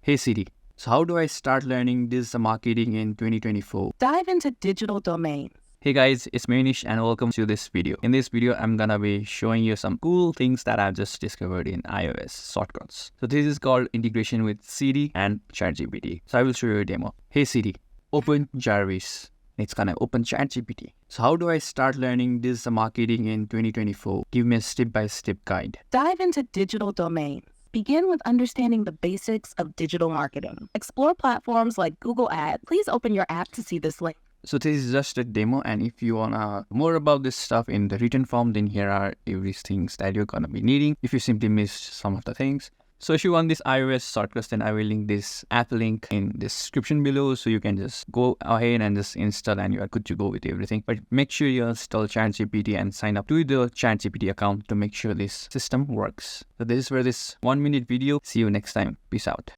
Hey Siri, so how do I start learning digital marketing in 2024? Dive into digital domains. Hey guys, it's Manish and welcome to this video. In this video, I'm gonna be showing you some cool things that I've just discovered in iOS shortcuts. So this is called integration with Siri and ChatGPT. So I will show you a demo. Hey Siri, open Jarvis. It's gonna open ChatGPT. So how do I start learning digital marketing in 2024? Give me a step-by-step guide. Dive into digital domains. Begin with understanding the basics of digital marketing. Explore platforms like Google Ads. Please open your app to see this link. So this is just a demo, and if you wanna more about this stuff in the written form, then here are every things that you're gonna be needing if you simply missed some of the things. So if you want this iOS shortcuts, then I will link this app link in the description below, so you can just go ahead and just install and you are good to go with everything. But make sure you install ChatGPT and sign up to the ChatGPT account to make sure this system works. So this is for this 1-minute video. See you next time. Peace out.